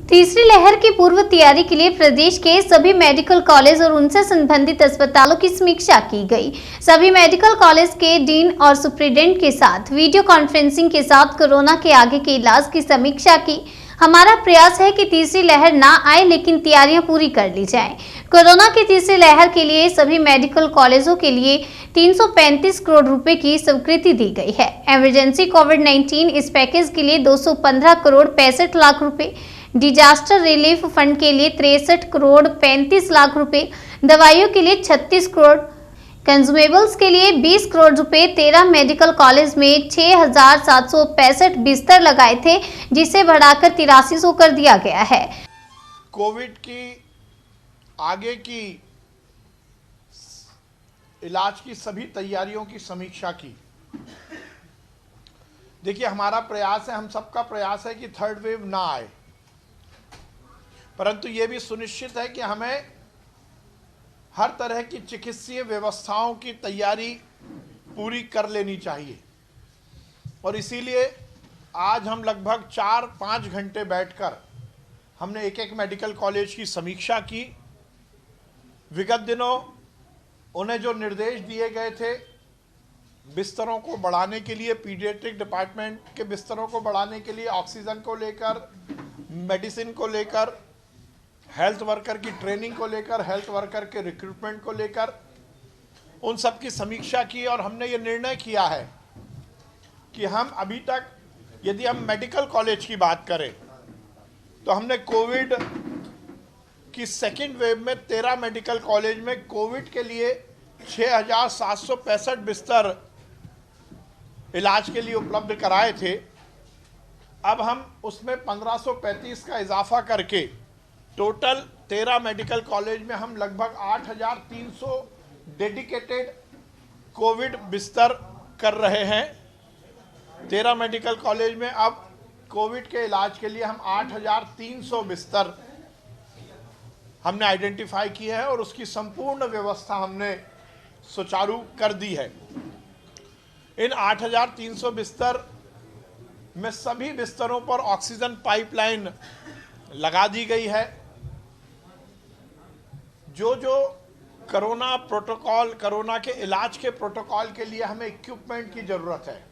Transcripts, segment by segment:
तीसरी लहर की पूर्व तैयारी के लिए प्रदेश के सभी मेडिकल कॉलेज और उनसे संबंधित अस्पतालों की समीक्षा की गई। सभी मेडिकल कॉलेज के डीन और सुप्रिंटेंडेंट के साथ वीडियो कॉन्फ्रेंसिंग के साथ कोरोना के आगे के इलाज की समीक्षा की। हमारा प्रयास है कि तीसरी लहर ना आए, लेकिन तैयारियां पूरी कर ली जाएं। कोरोना की तीसरी लहर के लिए सभी मेडिकल कॉलेजों के लिए 335 करोड़ रुपए की स्वीकृति दी गई है। इमरजेंसी कोविड-19 इस पैकेज के लिए 215 करोड़ 65 लाख रुपए, डिजास्टर रिलीफ फंड के लिए 63 करोड़ 35 लाख रुपए, दवाइयों के लिए 36 करोड़, कंज्यूमेबल्स के लिए 20 करोड़ रुपए। 13 मेडिकल कॉलेज में 6,765 बिस्तर लगाए थे, जिसे बढ़ाकर 8300 कर दिया गया है। कोविड की आगे की इलाज की सभी तैयारियों की समीक्षा की। देखिए, हमारा प्रयास है, हम सबका प्रयास है कि थर्ड वेव ना आए, परंतु ये भी सुनिश्चित है कि हमें हर तरह की चिकित्सीय व्यवस्थाओं की तैयारी पूरी कर लेनी चाहिए। और इसीलिए आज हम लगभग 4-5 घंटे बैठकर हमने एक मेडिकल कॉलेज की समीक्षा की। विगत दिनों उन्हें जो निर्देश दिए गए थे बिस्तरों को बढ़ाने के लिए, पीडियाट्रिक डिपार्टमेंट के बिस्तरों को बढ़ाने के लिए, ऑक्सीजन को लेकर, मेडिसिन को लेकर, हेल्थ वर्कर की ट्रेनिंग को लेकर, हेल्थ वर्कर के रिक्रूटमेंट को लेकर, उन सब की समीक्षा की। और हमने ये निर्णय किया है कि हम अभी तक, यदि हम मेडिकल कॉलेज की बात करें, तो हमने कोविड की सेकेंड वेव में 13 मेडिकल कॉलेज में कोविड के लिए 6,765 बिस्तर इलाज के लिए उपलब्ध कराए थे। अब हम उसमें 1535 का इजाफा करके टोटल 13 मेडिकल कॉलेज में हम लगभग 8,300 डेडिकेटेड कोविड बिस्तर कर रहे हैं। 13 मेडिकल कॉलेज में अब कोविड के इलाज के लिए हम 8,300 बिस्तर हमने आइडेंटिफाई की है और उसकी संपूर्ण व्यवस्था हमने सुचारू कर दी है। इन 8,300 बिस्तर में सभी बिस्तरों पर ऑक्सीजन पाइपलाइन लगा दी गई है। जो कोरोना प्रोटोकॉल, कोरोना के इलाज के प्रोटोकॉल के लिए हमें इक्विपमेंट की ज़रूरत है,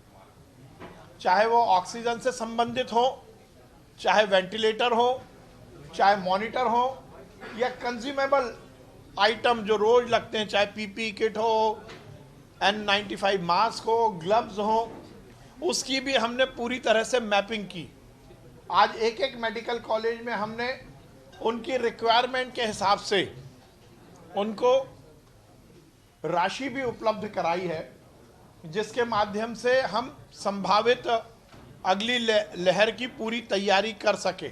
चाहे वो ऑक्सीजन से संबंधित हो, चाहे वेंटिलेटर हो, चाहे मॉनिटर हो, या कंज्यूमेबल आइटम जो रोज लगते हैं, चाहे पीपी किट हो, N95 मास्क हो, ग्लव्स हो, उसकी भी हमने पूरी तरह से मैपिंग की। आज एक मेडिकल कॉलेज में हमने उनकी रिक्वायरमेंट के हिसाब से उनको राशि भी उपलब्ध कराई है, जिसके माध्यम से हम संभावित अगली लहर की पूरी तैयारी कर सकें।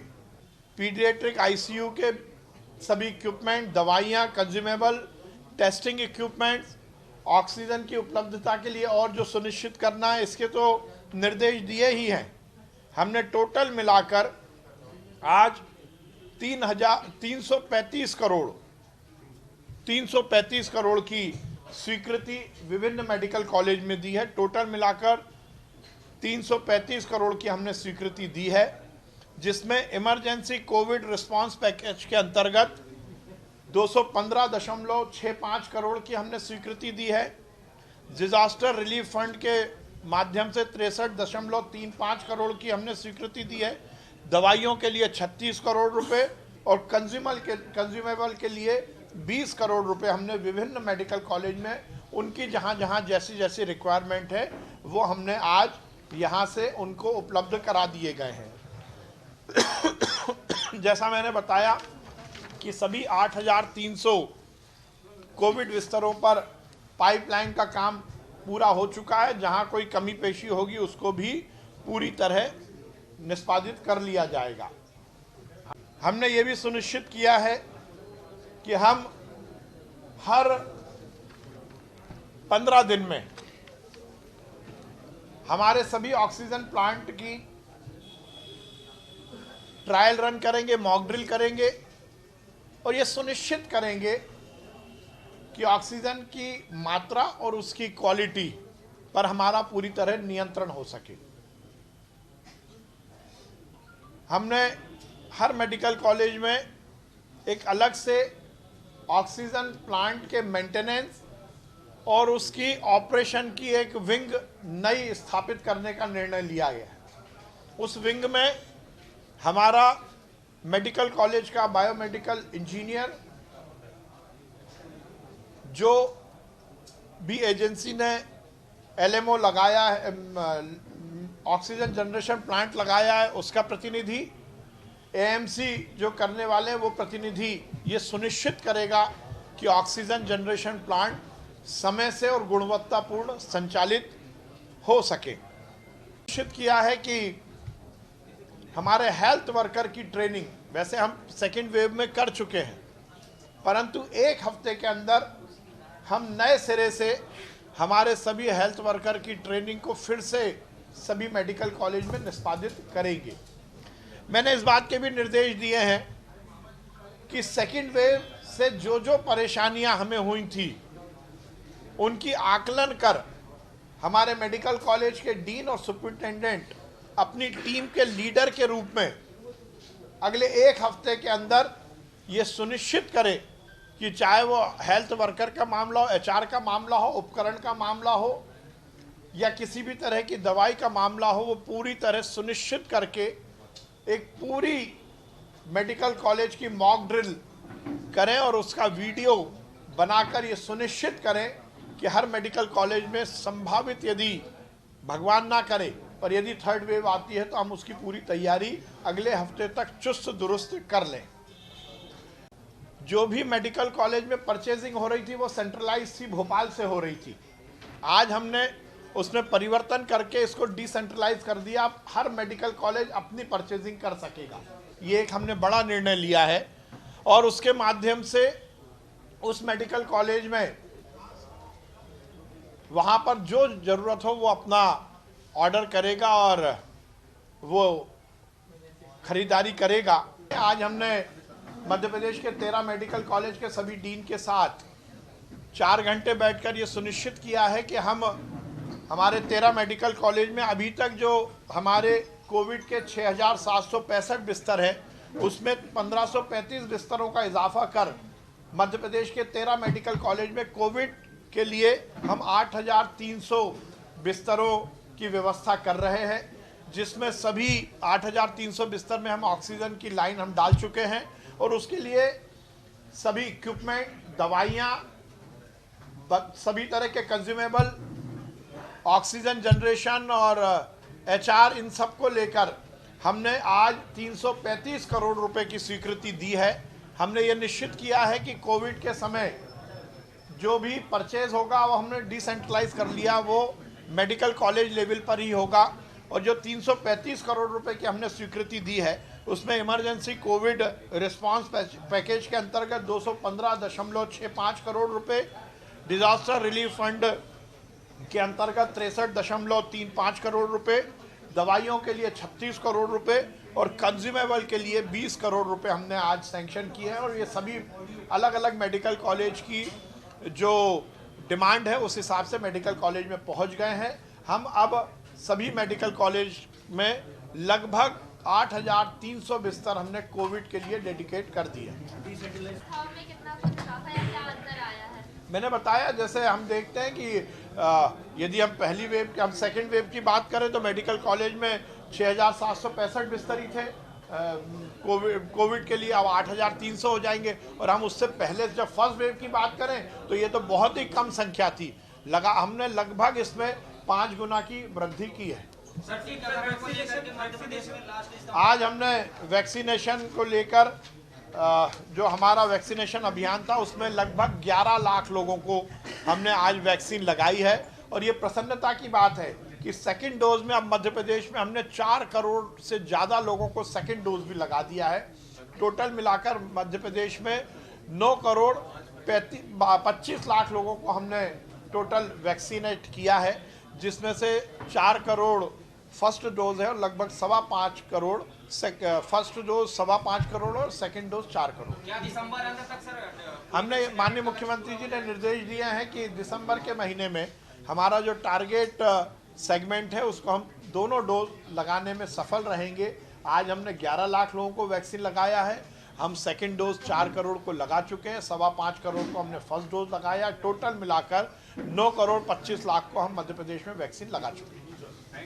पीडियाट्रिक आईसीयू के सभी इक्विपमेंट, दवाइयाँ, कंज्यूमेबल, टेस्टिंग इक्विपमेंट्स, ऑक्सीजन की उपलब्धता के लिए और जो सुनिश्चित करना है, इसके तो निर्देश दिए ही हैं। हमने टोटल मिलाकर आज 335 करोड़ की स्वीकृति विभिन्न मेडिकल कॉलेज में दी है। टोटल मिलाकर 335 करोड़ की हमने स्वीकृति दी है, जिसमें इमरजेंसी कोविड रिस्पांस पैकेज के अंतर्गत 215.65 करोड़ की हमने स्वीकृति दी है। डिजास्टर रिलीफ फंड के माध्यम से 63.35 करोड़ की हमने स्वीकृति दी है। दवाइयों के लिए 36 करोड़ रुपए और कंज्यूमेबल के लिए 20 करोड़ रुपए हमने विभिन्न मेडिकल कॉलेज में उनकी जहां जैसी रिक्वायरमेंट है वो हमने आज यहां से उनको उपलब्ध करा दिए गए हैं। जैसा मैंने बताया कि सभी 8,300 कोविड बिस्तरों पर पाइपलाइन का काम पूरा हो चुका है। जहां कोई कमी पेशी होगी उसको भी पूरी तरह निष्पादित कर लिया जाएगा। हमने ये भी सुनिश्चित किया है कि हम हर 15 दिन में हमारे सभी ऑक्सीजन प्लांट की ट्रायल रन करेंगे, मॉक ड्रिल करेंगे और ये सुनिश्चित करेंगे कि ऑक्सीजन की मात्रा और उसकी क्वालिटी पर हमारा पूरी तरह नियंत्रण हो सके। हमने हर मेडिकल कॉलेज में एक अलग से ऑक्सीजन प्लांट के मेंटेनेंस और उसकी ऑपरेशन की एक विंग नई स्थापित करने का निर्णय लिया गया है। उस विंग में हमारा मेडिकल कॉलेज का बायोमेडिकल इंजीनियर, जो भी एजेंसी ने एलएमओ लगाया है, ऑक्सीजन जनरेशन प्लांट लगाया है, उसका प्रतिनिधि, एएमसी जो करने वाले हैं वो प्रतिनिधि ये सुनिश्चित करेगा कि ऑक्सीजन जनरेशन प्लांट समय से और गुणवत्तापूर्ण संचालित हो सके। सुनिश्चित किया है कि हमारे हेल्थ वर्कर की ट्रेनिंग, वैसे हम सेकेंड वेव में कर चुके हैं, परंतु एक हफ्ते के अंदर हम नए सिरे से हमारे सभी हेल्थ वर्कर की ट्रेनिंग को फिर से सभी मेडिकल कॉलेज में निष्पादित करेंगे। मैंने इस बात के भी निर्देश दिए हैं कि सेकेंड वेव से जो जो परेशानियां हमें हुई थी उनकी आकलन कर हमारे मेडिकल कॉलेज के डीन और सुपरिटेंडेंट अपनी टीम के लीडर के रूप में अगले एक हफ्ते के अंदर ये सुनिश्चित करें कि चाहे वो हेल्थ वर्कर का मामला हो, एचआर का मामला हो, उपकरण का मामला हो या किसी भी तरह की दवाई का मामला हो, वो पूरी तरह सुनिश्चित करके एक पूरी मेडिकल कॉलेज की मॉक ड्रिल करें और उसका वीडियो बनाकर ये सुनिश्चित करें कि हर मेडिकल कॉलेज में संभावित, यदि भगवान ना करे पर यदि थर्ड वेव आती है तो हम उसकी पूरी तैयारी अगले हफ्ते तक चुस्त दुरुस्त कर लें। जो भी मेडिकल कॉलेज में परचेजिंग हो रही थी वो सेंट्रलाइज थी, भोपाल से हो रही थी। आज हमने उसमें परिवर्तन करके इसको डिसेंट्रलाइज कर दिया। अब हर मेडिकल कॉलेज अपनी परचेजिंग कर सकेगा, ये एक हमने बड़ा निर्णय लिया है। और उसके माध्यम से उस मेडिकल कॉलेज में वहाँ पर जो ज़रूरत हो वो अपना ऑर्डर करेगा और वो खरीदारी करेगा। आज हमने मध्य प्रदेश के 13 मेडिकल कॉलेज के सभी डीन के साथ 4 घंटे बैठकर ये सुनिश्चित किया है कि हम हमारे 13 मेडिकल कॉलेज में अभी तक जो हमारे कोविड के 6,765 बिस्तर है उसमें 1,535 बिस्तरों का इजाफा कर मध्य प्रदेश के 13 मेडिकल कॉलेज में कोविड के लिए हम 8,300 बिस्तरों की व्यवस्था कर रहे हैं, जिसमें सभी 8,300 बिस्तर में हम ऑक्सीजन की लाइन हम डाल चुके हैं और उसके लिए सभी इक्विपमेंट, दवाइयाँ, सभी तरह के कंज्यूमेबल, ऑक्सीजन जनरेशन और एचआर, इन सब को लेकर हमने आज 335 करोड़ रुपए की स्वीकृति दी है। हमने ये निश्चित किया है कि कोविड के समय जो भी परचेज होगा वो हमने डिसेंट्रलाइज कर लिया, वो मेडिकल कॉलेज लेवल पर ही होगा। और जो 335 करोड़ रुपए की हमने स्वीकृति दी है उसमें इमरजेंसी कोविड रिस्पांस पैकेज के अंतर्गत 215.65 करोड़ रुपए, डिजास्टर रिलीफ फंड के अंतर्गत 63.35 करोड़ रुपए, दवाइयों के लिए 36 करोड़ रुपए और कंज्यूमेबल के लिए 20 करोड़ रुपए हमने आज सैंक्शन किए हैं। और ये सभी अलग अलग मेडिकल कॉलेज की जो डिमांड है उस हिसाब से मेडिकल कॉलेज में पहुंच गए हैं। हम अब सभी मेडिकल कॉलेज में लगभग 8,300 बिस्तर हमने कोविड के लिए डेडिकेट कर दिए। मैंने बताया, जैसे हम देखते हैं कि यदि हम सेकेंड वेव की बात करें तो मेडिकल कॉलेज में 6,765 बिस्तर ही थे कोविड के लिए, अब 8,300 हो जाएंगे। और हम उससे पहले जब फर्स्ट वेव की बात करें तो ये तो बहुत ही कम संख्या थी, हमने लगभग इसमें 5 गुना की वृद्धि की है। आज हमने वैक्सीनेशन को लेकर जो हमारा वैक्सीनेशन अभियान था उसमें लगभग 11 लाख लोगों को हमने आज वैक्सीन लगाई है। और ये प्रसन्नता की बात है कि सेकंड डोज में अब मध्य प्रदेश में हमने 4 करोड़ से ज़्यादा लोगों को सेकंड डोज भी लगा दिया है। टोटल मिलाकर मध्य प्रदेश में 9 करोड़ 25 लाख लोगों को हमने टोटल वैक्सीनेट किया है, जिसमें से 4 करोड़ फर्स्ट डोज है और लगभग 5.25 करोड़ फर्स्ट डोज 5.25 करोड़ और सेकंड डोज 4 करोड़। क्या दिसंबर अंत तक सर हमने माननीय मुख्यमंत्री जी ने निर्देश दिए हैं कि दिसंबर के महीने में हमारा जो टारगेट सेगमेंट है उसको हम दोनों डोज लगाने में सफल रहेंगे आज हमने 11 लाख लोगों को वैक्सीन लगाया है। हम सेकेंड डोज 4 करोड़ को लगा चुके हैं, 5.25 करोड़ को हमने फर्स्ट डोज लगाया। टोटल मिलाकर 9 करोड़ 25 लाख को हम मध्य प्रदेश में वैक्सीन लगा चुके हैं।